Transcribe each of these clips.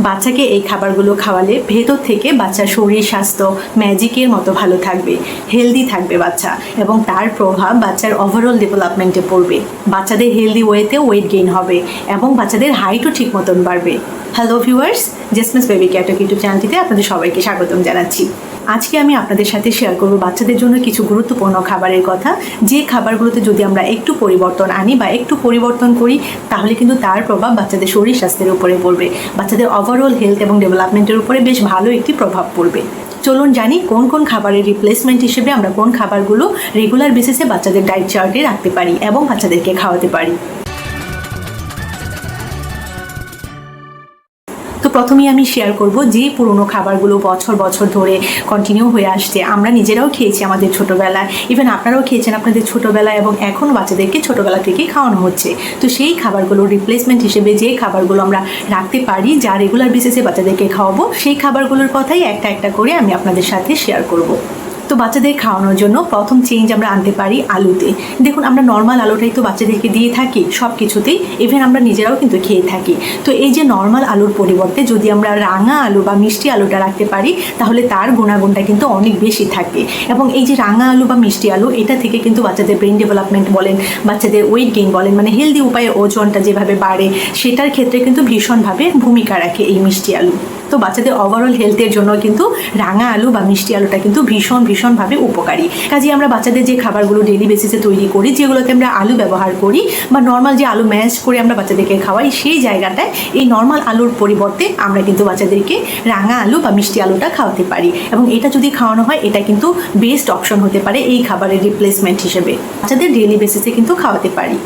বাচ্চাকে এই খাবারগুলো খাওয়ালে ভেতর থেকে বাচ্চার শরীর স্বাস্থ্য ম্যাজিকের মতো ভালো থাকবে, হেলদি থাকবে বাচ্চা, এবং তার প্রভাব বাচ্চার ওভারঅল ডেভেলপমেন্টে পড়বে। বাচ্চাদের হেলদি ওয়েতে ওয়েট গেইন হবে এবং বাচ্চাদের হাইটও ঠিক মতন বাড়বে। হ্যালো ভিউয়ার্স, জাসমিনস বেবিকেয়ার ইউটিউব চ্যানেলটিতে আপনাদের সবাইকে স্বাগতম জানাচ্ছি। আজকে আমি আপনাদের সাথে শেয়ার করব বাচ্চাদের জন্য কিছু গুরুত্বপূর্ণ খাবারের কথা, যে খাবারগুলোতে যদি আমরা একটু পরিবর্তন আনি বা একটু পরিবর্তন করি তাহলে কিন্তু তার প্রভাব বাচ্চাদের শরীর স্বাস্থ্যের উপরে পড়বে, বাচ্চাদের ওভারঅল হেলথ এবং ডেভেলপমেন্টের উপরে বেশ ভালো একটি প্রভাব পড়বে। চলুন জানি কোন কোন খাবারের রিপ্লেসমেন্ট হিসেবে আমরা কোন খাবারগুলো রেগুলার বেসিসে বাচ্চাদের ডায়েট চার্টে রাখতে পারি এবং বাচ্চাদেরকে খাওয়াতে পারি। তো প্রথমেই আমি শেয়ার করব যে পুরনো খাবারগুলো বছর বছর ধরে কন্টিনিউ হয়ে আসছে, আমরা নিজেরাও খেয়েছি আমাদের ছোটোবেলায়, ইভেন আপনারাও খেয়েছেন আপনাদের ছোটোবেলায়, এবং এখনও বাচ্চাদেরকে ছোটোবেলা থেকেই খাওয়ানো হচ্ছে। তো সেই খাবারগুলোর রিপ্লেসমেন্ট হিসেবে যে খাবারগুলো আমরা রাখতে পারি, যা রেগুলার বেসিসে বাচ্চাদেরকে খাওয়াবো, সেই খাবারগুলোর কথাই একটা একটা করে আমি আপনাদের সাথে শেয়ার করব। তো বাচ্চাদের খাওয়ানোর জন্য প্রথম চেঞ্জ আমরা আনতে পারি আলুতে। দেখুন, আমরা নর্মাল আলুটাই তো বাচ্চাদেরকে দিয়ে থাকি সব কিছুতেই, ইভেন আমরা নিজেরাও কিন্তু খেয়ে থাকি। তো এই যে নর্মাল আলুর পরিবর্তে যদি আমরা রাঙা আলু বা মিষ্টি আলুটা রাখতে পারি তাহলে তার গুণাগুণটা কিন্তু অনেক বেশি থাকে। এবং এই যে রাঙা আলু বা মিষ্টি আলু, এটা থেকে কিন্তু বাচ্চাদের ব্রেন ডেভেলপমেন্ট বলেন, বাচ্চাদের ওয়েট গেইন বলেন, মানে হেলদি উপায়ে ওজনটা যেভাবে বাড়ে সেটার ক্ষেত্রে কিন্তু ভীষণভাবে ভূমিকা রাখে এই মিষ্টি আলু। তো বাচ্চাদের ওভারঅল হেলথের জন্য কিন্তু রাঙা আলু বা মিষ্টি আলুটা কিন্তু ভীষণভাবে উপকারী। কাজে আমরা বাচ্চাদের যে খাবারগুলো ডেইলি বেসিসে তৈরি করি, যেগুলোতে আমরা আলু ব্যবহার করি বা নর্মাল যে আলু ম্যাশ করে আমরা বাচ্চাদেরকে খাওয়াই, সেই জায়গাটায় এই নর্মাল আলুর পরিবর্তে আমরা কিন্তু বাচ্চাদেরকে রাঙা আলু বা মিষ্টি আলুটা খাওয়াতে পারি, এবং এটা যদি খাওয়ানো হয় এটা কিন্তু বেস্ট অপশন হতে পারে এই খাবারের রিপ্লেসমেন্ট হিসেবে, বাচ্চাদের ডেইলি বেসিসে কিন্তু খাওয়াতে পারি।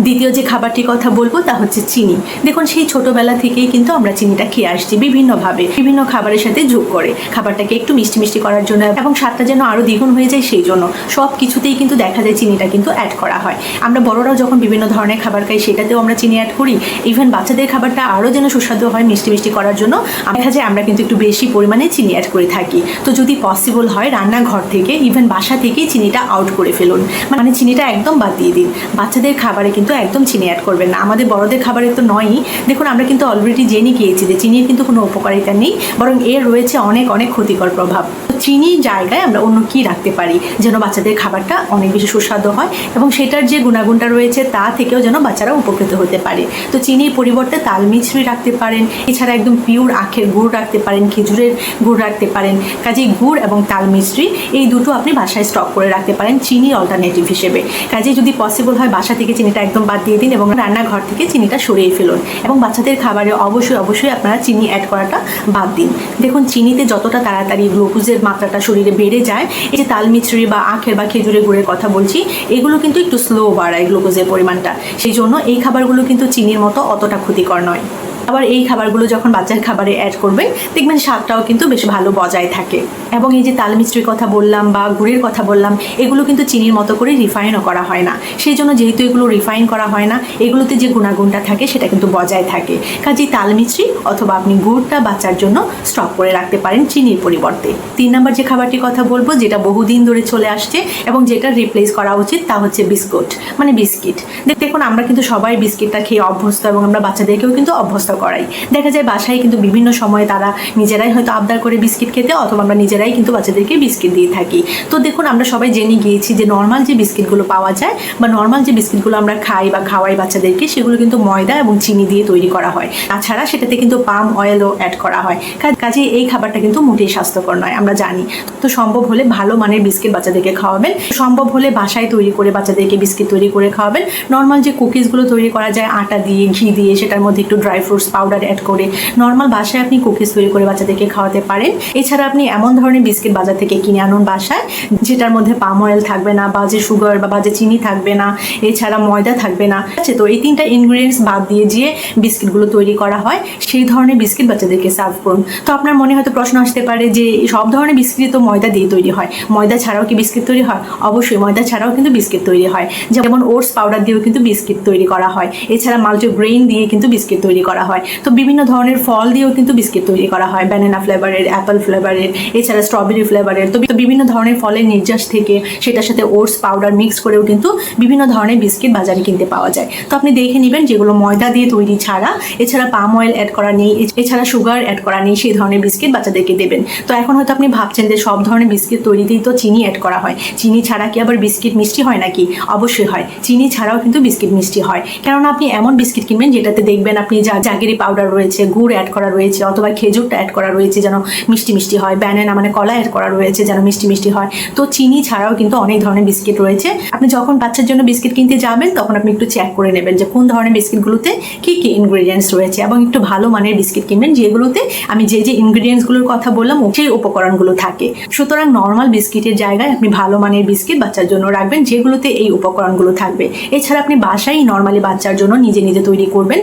দ্বিতীয় যে খাবারটির কথা বলবো তা হচ্ছে চিনি। দেখুন, সেই ছোটোবেলা থেকেই কিন্তু আমরা চিনিটা খেয়ে আসছি বিভিন্নভাবে, বিভিন্ন খাবারের সাথে যোগ করে খাবারটাকে একটু মিষ্টি মিষ্টি করার জন্য এবং স্বাদটা যেন আরও দ্বিগুণ হয়ে যায়, সেই জন্য সব কিছুতেই কিন্তু দেখা যায় চিনিটা কিন্তু অ্যাড করা হয়। আমরা বড়রাও যখন বিভিন্ন ধরনের খাবার খাই সেটাতেও আমরা চিনি অ্যাড করি, ইভেন বাচ্চাদের খাবারটা আরও যেন সুস্বাদু হয় মিষ্টি মিষ্টি করার জন্য দেখা যায় আমরা কিন্তু একটু বেশি পরিমাণে চিনি অ্যাড করে থাকি। তো যদি পসিবল হয় রান্নাঘর থেকে ইভেন বাসা থেকেই চিনিটা আউট করে ফেলুন, মানে চিনিটা একদম বাদ দিয়ে দিন। বাচ্চাদের খাবারে কিন্তু একদম চিনি অ্যাড করবেন না, আমাদের বড়দের খাবারে তো নয়ই। দেখুন, আমরা কিন্তু অলরেডি জেনে গিয়েছি যে চিনির কিন্তু কোনো উপকারিতা নেই, বরং এর রয়েছে অনেক অনেক ক্ষতিকর প্রভাব। চিনির জায়গায় আমরা অন্য কি রাখতে পারি যেন বাচ্চাদের খাবারটা অনেক বেশি সুস্বাদু হয় এবং সেটার যে গুণাগুণটা রয়েছে তা থেকেও যেন বাচ্চারা উপকৃত হতে পারে। তো চিনির পরিবর্তে তাল মিছরি রাখতে পারেন, এছাড়া একদম পিওর আখের গুড় রাখতে পারেন, খেজুরের গুড় রাখতে পারেন। কাজেই গুড় এবং তাল মিছরি এই দুটো আপনি বাসায় স্টক করে রাখতে পারেন চিনির অল্টারনেটিভ হিসেবে। কাজেই যদি পসিবল হয় বাসা থেকে চিনিটা একদম বাদ দিয়ে দিন এবং রান্নাঘর থেকে চিনিটা সরিয়ে ফেলুন, এবং বাচ্চাদের খাবারে অবশ্যই আপনারা চিনি অ্যাড করাটা বাদ দিন। দেখুন, চিনিতে যতটা তাড়াতাড়ি গ্লুকোজের মাত্রাটা শরীরে বেড়ে যায়, এই যে তাল মিছরি বা আখের বা খেজুরের গুড়ের কথা বলছি, এগুলো কিন্তু একটু স্লো বাড়ায় গ্লুকোজের পরিমাণটা, সেই জন্য এই খাবারগুলো কিন্তু চিনির মতো অতটা ক্ষতিকর নয়। আবার এই খাবারগুলো যখন বাচ্চার খাবারে অ্যাড করবেন দেখবেন স্বাদটাও কিন্তু বেশ ভালো বজায় থাকে। এবং এই যে তাল মিছরির কথা বললাম বা গুড়ের কথা বললাম, এগুলো কিন্তু চিনির মতো করে রিফাইনও করা হয় না, সেই জন্য যেহেতু এগুলো রিফাইন করা হয় না, এগুলোতে যে গুণাগুণটা থাকে সেটা কিন্তু বজায় থাকে। কাজেই তাল মিছরি অথবা আপনি গুড়টা বাচ্চার জন্য স্টক করে রাখতে পারেন চিনির পরিবর্তে। 3 নম্বর যে খাবারটির কথা বলবো, যেটা বহুদিন ধরে চলে আসছে এবং যেটা রিপ্লেস করা উচিত, তা হচ্ছে বিস্কুট, মানে বিস্কিট। দেখুন, আমরা কিন্তু সবাই বিস্কিটটা খেয়ে অভ্যস্ত এবং আমরা বাচ্চাদেরকেও কিন্তু অভ্যস্ত করাই। দেখা যায় বাসায় কিন্তু বিভিন্ন সময় তারা নিজেরাই হয়তো আবদার করে বিস্কিট খেতে, অথবা আমরা নিজেরাই কিন্তু বাচ্চাদেরকে বিস্কিট দিয়ে থাকি। তো দেখুন, আমরা সবাই জেনে গিয়েছি যে নর্মাল যে বিস্কিটগুলো পাওয়া যায় বা নর্মাল যে বিস্কিটগুলো আমরা খাই বা খাওয়াই বাচ্চাদেরকে, সেগুলো কিন্তু ময়দা এবং চিনি দিয়ে তৈরি করা হয়। তাছাড়া সেটাতে কিন্তু পাম অয়েলও অ্যাড করা হয়। কাজে এই খাবারটা কিন্তু মোটেই স্বাস্থ্যকর নয়, আমরা জানি। তো সম্ভব হলে ভালো মানের বিস্কিট বাচ্চাদেরকে খাওয়াবেন, সম্ভব হলে বাসায় তৈরি করে বাচ্চাদেরকে বিস্কিট তৈরি করে খাওয়াবেন। নর্মাল যে কুকিজগুলো তৈরি করা যায় আটা দিয়ে, ঘি দিয়ে, সেটার মধ্যে একটু ড্রাই ফ্রুটস পাউডার অ্যাড করে নর্মাল বাসায় আপনি কুকিজ তৈরি করে বাচ্চাদেরকে খাওয়াতে পারেন। এছাড়া আপনি এমন ধরনের বিস্কিট বাজার থেকে কিনে আনুন বাসায়, যেটার মধ্যে পাম অয়েল থাকবে না, বাজে সুগার বা বাজে চিনি থাকবে না, এছাড়া ময়দা থাকবে না। আছে তো এই 3টা ইনগ্রিডিয়েন্টস বাদ দিয়ে যে বিস্কিটগুলো তৈরি করা হয়, সেই ধরনের বিস্কিট বাচ্চাদেরকে সার্ভ করুন। তো আপনার মনে হয়তো প্রশ্ন আসতে পারে যে সব ধরনের বিস্কিট তো ময়দা দিয়ে তৈরি হয়, ময়দা ছাড়াও কি বিস্কিট তৈরি হয়? অবশ্যই ময়দা ছাড়াও কিন্তু বিস্কিট তৈরি হয়, যেমন ওটস পাউডার দিয়েও কিন্তু বিস্কিট তৈরি করা হয়, এছাড়া মাল্টিগ্রেইন দিয়ে কিন্তু বিস্কিট তৈরি করা হয়। হয়। তো বিভিন্ন ধরনের ফল দিয়েও কিন্তু বিস্কিট তৈরি করা হয়, ব্যানানা ফ্লেভারের, অ্যাপেল ফ্লেভারের, এছাড়া স্ট্রবেরি ফ্লেভারের। তো বিভিন্ন ধরনের ফলের নির্যাস থেকে সেটার সাথে ওটস পাউডার মিক্স করেও কিন্তু বিভিন্ন ধরনের বিস্কিট বাজারে কিনতে পাওয়া যায়। তো আপনি দেখে নেবেন যেগুলো ময়দা দিয়ে তৈরি ছাড়া, এছাড়া পাম অয়েল অ্যাড করা নেই, এছাড়া সুগার অ্যাড করা নেই, সেই ধরনের বিস্কিট বাচ্চাদেরকে দেবেন। তো এখন হয়তো আপনি ভাবছেন যে সব ধরনের বিস্কিট তৈরিতেই তো চিনি অ্যাড করা হয়, চিনি ছাড়া কি আবার বিস্কিট মিষ্টি হয় নাকি? অবশ্যই হয়, চিনি ছাড়াও কিন্তু বিস্কিট মিষ্টি হয়। কেননা আপনি এমন বিস্কিট কিনবেন যেটাতে দেখবেন আপনি জাগেরি পাউডার রয়েছে, গুড় অ্যাড করা রয়েছে, অথবা খেজুরটা অ্যাড করা রয়েছে যেন মিষ্টি মিষ্টি হয়, ব্যানানা মানে কলা অ্যাড করা রয়েছে যেন মিষ্টি মিষ্টি হয়। তো চিনি ছাড়াও কিন্তু অনেক ধরনের বিস্কিট রয়েছে। আপনি যখন বাচ্চার জন্য বিস্কিট কিনতে যাবেন তখন আপনি একটু চেক করে নেবেন যে কোন ধরনের বিস্কিটগুলোতে কি কি ইনগ্রেডিয়েন্টস রয়েছে, এবং একটু ভালো মানের বিস্কিট কিনবেন যেগুলোতে আমি যে ইনগ্রেডিয়েন্টসগুলোর কথা বললাম সেই উপকরণগুলো থাকে। সুতরাং নর্মাল বিস্কিটের জায়গায় আপনি ভালো মানের বিস্কিট বাচ্চার জন্য রাখবেন যেগুলোতে এই উপকরণগুলো থাকবে। এছাড়া আপনি বাসায় নর্মালি বাচ্চার জন্য নিজে নিজে তৈরি করবেন,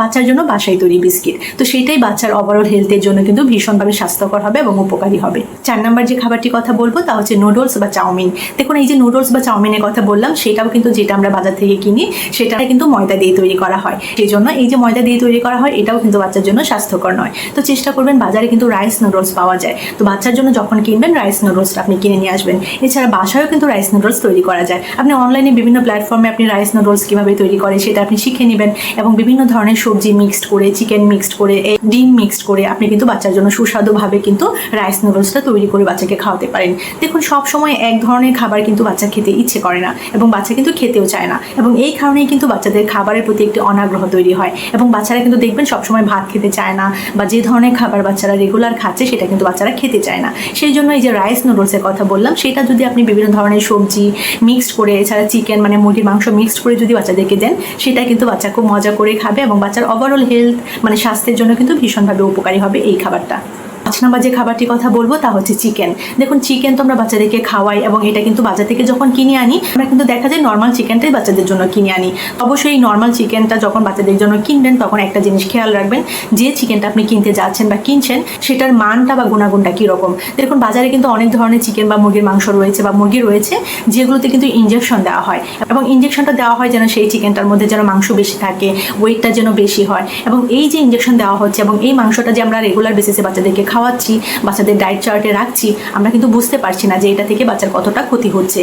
বাচ্চার জন্য বাসায় তৈরি বিস্কিট। তো সেটাই বাচ্চার ওভারঅল হেলথের জন্য কিন্তু ভীষণভাবে স্বাস্থ্যকর হবে এবং উপকারী হবে। 4 নম্বর যে খাবারটির কথা বলবো তা হচ্ছে নুডলস বা চাউমিন। দেখুন এই যে নুডলস বা চাউমিনের কথা বললাম, সেটাও কিন্তু যেটা আমরা বাজার থেকে কিনি সেটা কিন্তু ময়দা দিয়ে তৈরি করা হয়। সেই জন্য এই যে ময়দা দিয়ে তৈরি করা হয় এটাও কিন্তু বাচ্চার জন্য স্বাস্থ্যকর নয়। তো চেষ্টা করবেন, বাজারে কিন্তু রাইস নুডলস পাওয়া যায়, তো বাচ্চার জন্য যখন কিনবেন রাইস নুডলসটা আপনি কিনে নিয়ে আসবেন। এছাড়া বাসায়ও কিন্তু রাইস নুডলস তৈরি করা যায়। আপনি অনলাইনে বিভিন্ন প্ল্যাটফর্মে আপনি রাইস নুডলস কীভাবে তৈরি করে সেটা আপনি শিখে নেবেন, এবং বিভিন্ন ধরনের সবজি মিক্সড করে, চিকেন মিক্সড করে, ডিম মিক্সড করে আপনি কিন্তু বাচ্চার জন্য সুস্বাদুভাবে কিন্তু রাইস নুডলসটা তৈরি করে বাচ্চাকে খাওয়াতে পারেন। দেখুন সব সময় এক ধরনের খাবার কিন্তু বাচ্চা খেতে ইচ্ছে করে না, এবং বাচ্চা কিন্তু খেতেও চায় না, এবং এই কারণেই কিন্তু বাচ্চাদের খাবারের প্রতি একটি অনাগ্রহ তৈরি হয়, এবং বাচ্চারা কিন্তু দেখবেন সবসময় ভাত খেতে চায় না, বা যে ধরনের খাবার বাচ্চারা রেগুলার খাচ্ছে সেটা কিন্তু বাচ্চারা খেতে চায় না। সেই জন্য এই যে রাইস নুডলসের কথা বললাম, সেটা যদি আপনি বিভিন্ন ধরনের সবজি মিক্সড করে, এছাড়া চিকেন মানে মুরগির মাংস মিক্সড করে যদি বাচ্চাদেরকে দেন, সেটা কিন্তু বাচ্চা খুব মজা করে খাবে, এবং বাচ্চার ওভারঅল হেলথ মানে স্বাস্থ্যের জন্য কিন্তু ভীষণভাবে উপকারী হবে এই খাবারটা। 5 নম্বর যে খাবারটির কথা বলবো তা হচ্ছে চিকেন। দেখুন চিকেন তো আমরা বাচ্চাদেরকে খাওয়াই, এবং এটা কিন্তু বাজার থেকে যখন কিনে আনি আমরা কিন্তু দেখা যায় নর্মাল চিকেনটাই বাচ্চাদের জন্য কিনে আনি। অবশ্যই এই নর্মাল চিকেনটা যখন বাচ্চাদের জন্য কিনবেন তখন একটা জিনিস খেয়াল রাখবেন, যে চিকেনটা আপনি কিনতে যাচ্ছেন বা কিনছেন সেটার মানটা বা গুণাগুণটা কীরকম। দেখুন বাজারে কিন্তু অনেক ধরনের চিকেন বা মুরগির মাংস রয়েছে বা মুরগি রয়েছে যেগুলোতে কিন্তু ইঞ্জেকশন দেওয়া হয়, এবং ইঞ্জেকশনটা দেওয়া হয় যেন সেই চিকেনটার মধ্যে যেন মাংস বেশি থাকে, ওয়েটটা যেন বেশি হয়। এবং এই যে ইঞ্জেকশন দেওয়া হচ্ছে এবং এই মাংসটা যে আমরা রেগুলার বেসিসে বাচ্চাদেরকে খাওয়াচ্ছি, বাচ্চাদের ডায়েট চার্টে রাখছি, আমরা কিন্তু বুঝতে পারছি না যে এটা থেকে বাচ্চার কতটা ক্ষতি হচ্ছে।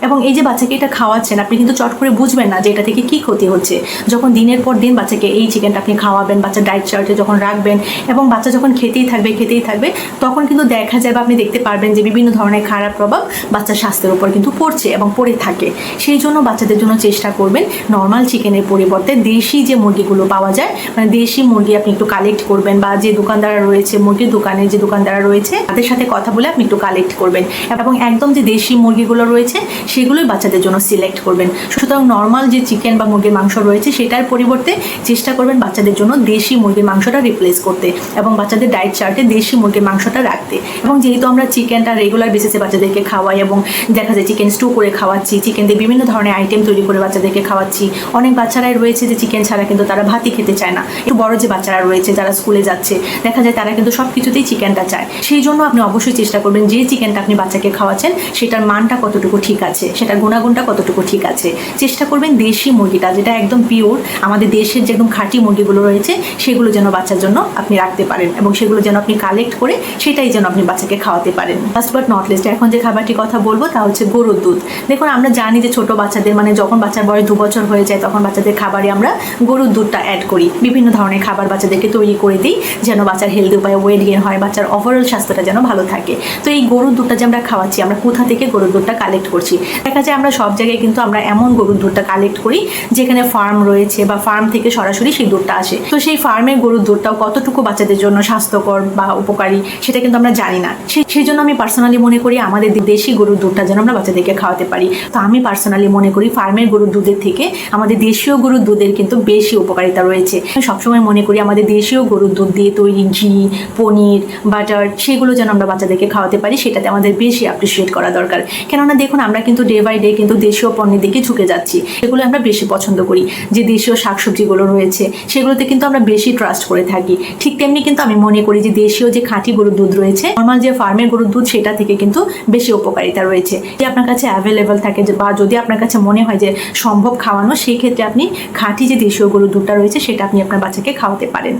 এবং এই যে বাচ্চাকে এটা খাওয়াচ্ছেন আপনি কিন্তু চট করে বুঝবেন না যে এটা থেকে কি ক্ষতি হচ্ছে। যখন দিনের পর দিন বাচ্চাকে এই চিকেনটা আপনি খাওয়াবেন, বাচ্চার ডায়েট চার্টে যখন রাখবেন, এবং বাচ্চা যখন খেতেই থাকবে তখন কিন্তু দেখা যায় বা আপনি দেখতে পারবেন যে বিভিন্ন ধরনের খারাপ প্রভাব বাচ্চার স্বাস্থ্যের উপর কিন্তু পড়ছে এবং পড়ে থাকে। সেই জন্য বাচ্চাদের জন্য চেষ্টা করবেন নর্মাল চিকেনের পরিবর্তে দেশি যে মুরগিগুলো পাওয়া যায়, মানে দেশি মুরগি আপনি একটু কালেক্ট করবেন, বা যে দোকানদাররা রয়েছে মুরগির দোকানে যে দোকানদাররা রয়েছে তাদের সাথে কথা বলে আপনি একটু কালেক্ট করবেন, এবং একদম যে দেশি মুরগিগুলো রয়েছে সেগুলোই বাচ্চাদের জন্য সিলেক্ট করবেন। সুতরাং নর্মাল যে চিকেন বা মুরগির মাংস রয়েছে সেটার পরিবর্তে চেষ্টা করবেন বাচ্চাদের জন্য দেশি মুরগির মাংসটা রিপ্লেস করতে, এবং বাচ্চাদের ডায়েট চার্টে দেশি মুরগির মাংসটা রাখতে। এবং যেহেতু আমরা চিকেনটা রেগুলার বেসিসে বাচ্চাদেরকে খাওয়াই, এবং দেখা যায় চিকেন স্টু করে খাওয়াচ্ছি, চিকেন দিয়ে বিভিন্ন ধরনের আইটেম তৈরি করে বাচ্চাদেরকে খাওয়াচ্ছি, অনেক বাচ্চারাই রয়েছে যে চিকেন ছাড়া কিন্তু তারা ভাতই খেতে চায় না। একটু বড় যে বাচ্চারা রয়েছে যারা স্কুলে যাচ্ছে দেখা যায় তারা কিন্তু সব কিছুতেই চিকেনটা চায়। সেই জন্য আপনি অবশ্যই চেষ্টা করবেন যে চিকেনটা আপনি বাচ্চাকে খাওয়াচ্ছেন সেটার মানটা কতটুকু ঠিক আছে, সেটার গুণাগুণটা কতটুকু ঠিক আছে। চেষ্টা করবেন দেশি মুরগিটা যেটা একদম পিওর, আমাদের দেশের যে একদম খাঁটি মুরগিগুলো রয়েছে সেগুলো যেন বাচ্চার জন্য আপনি রাখতে পারেন, এবং সেগুলো যেন আপনি কালেক্ট করে সেটাই যেন আপনি বাচ্চাকে খাওয়াতে পারেন। লাস্ট বাট নট লিস্ট এখন যে খাবারটির কথা বলবো তা হচ্ছে গরুর দুধ। দেখুন আমরা জানি যে ছোট বাচ্চাদের মানে যখন বাচ্চার বয়স 2 বছর হয়ে যায় তখন বাচ্চাদের খাবারে আমরা গরুর দুধটা অ্যাড করি, বিভিন্ন ধরনের খাবার বাচ্চাদেরকে তৈরি করে দিই যেন বাচ্চার হেলদি উপায়ে ওয়েট গেইন হয়, বাচ্চার ওভারঅল স্বাস্থ্যটা যেন ভালো থাকে। তো এই গরুর দুধটা যে আমরা খাওয়াচ্ছি আমরা কোথা থেকে গরুর দুধটা কালেক্ট করছি? দেখা যায় আমরা সব জায়গায় কিন্তু আমরা এমন গরুর দুধটা কালেক্ট করি যেখানে ফার্ম রয়েছে বা ফার্ম থেকে সরাসরি সেই দুধটা আসে। তো সেই ফার্মের গরুর দুধটাও কতটুকু বাচ্চাদের জন্য স্বাস্থ্যকর বা উপকারী সেটা কিন্তু আমরা জানি না। সেই জন্য আমি পার্সোনালি মনে করি আমাদের দেশি গরুর দুধটা যেন আমরা বাচ্চাদেরকে খাওয়াতে পারি। তো আমি পার্সোনালি মনে করি ফার্মের গরুর দুধের থেকে আমাদের দেশীয় গরুর দুধের কিন্তু বেশি উপকারিতা রয়েছে। আমি সবসময় মনে করি আমাদের দেশীয় গরুর দুধ দিয়ে তৈরি ঘি, পনির বাটার, সেগুলো যেন আমরা বাচ্চাদেরকে খাওয়াতে পারি, সেটাতে আমাদের বেশি অ্যাপ্রিসিয়েট করা দরকার। কেননা দেখুন, আমরা কিন্তু ডে বাই ডে কিন্তু দেশীয় পণ্যের দিকে ঝুঁকে যাচ্ছি, সেগুলো আমরা বেশি পছন্দ করি। যে দেশীয় শাকসবজিগুলো রয়েছে সেগুলোতে কিন্তু আমরা বেশি ট্রাস্ট করে থাকি। ঠিক তেমনি কিন্তু আমি মনে করি যে দেশীয় যে খাঁটি গরুর দুধ রয়েছে, নর্মাল যে ফার্মের গরুর দুধ, সেটা থেকে কিন্তু বেশি উপকারিতা রয়েছে। যদি আপনার কাছে অ্যাভেলেবেল থাকে বা যদি আপনার কাছে মনে হয় যে সম্ভব খাওয়ানো, সেই ক্ষেত্রে আপনি খাঁটি যে দেশীয় গরুর দুধটা রয়েছে সেটা আপনি আপনার বাচ্চাকে খাওয়াতে পারেন।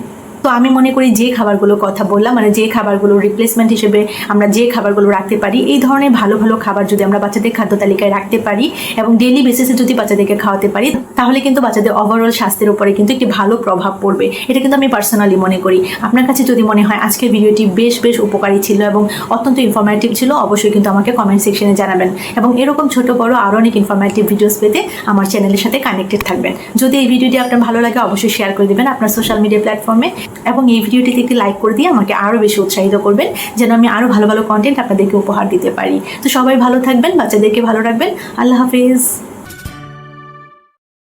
তো আমি মনে করি যে খাবারগুলোর কথা বললাম, মানে যে খাবারগুলো রিপ্লেসমেন্ট হিসেবে আমরা যে খাবারগুলো রাখতে পারি, এই ধরনের ভালো ভালো খাবার যদি আমরা বাচ্চাদের খাদ্য তালিকায় রাখতে পারি এবং ডেইলি বেসিসে যদি বাচ্চাদেরকে খাওয়াতে পারি, তাহলে কিন্তু বাচ্চাদের ওভারঅল স্বাস্থ্যের উপরে কিন্তু একটি ভালো প্রভাব পড়বে। এটা কিন্তু আমি পার্সোনালি মনে করি। আপনার কাছে যদি মনে হয় আজকের ভিডিওটি বেশ উপকারী ছিল এবং অত্যন্ত ইনফরমেটিভ ছিল, অবশ্যই কিন্তু আমাকে কমেন্ট সেকশনে জানাবেন। এবং এরকম ছোট বড় আরও অনেক ইনফরমেটিভ ভিডিওস পেতে আমার চ্যানেলের সাথে কানেক্টেড থাকবেন। যদি এই ভিডিওটি আপনার ভালো লাগে, অবশ্যই শেয়ার করে দেবেন আপনার সোশ্যাল মিডিয়া প্ল্যাটফর্মে এবং এই ভিডিওটিতে একটি লাইক করে দিয়ে আমাকে আরও বেশি উৎসাহিত করবেন, যেন আমি আরও ভালো ভালো কন্টেন্ট আপনাদেরকে উপহার দিতে পারি। তো সবাই ভালো থাকবেন, বাচ্চাদেরকে ভালো রাখবেন। আল্লাহ হাফেজ।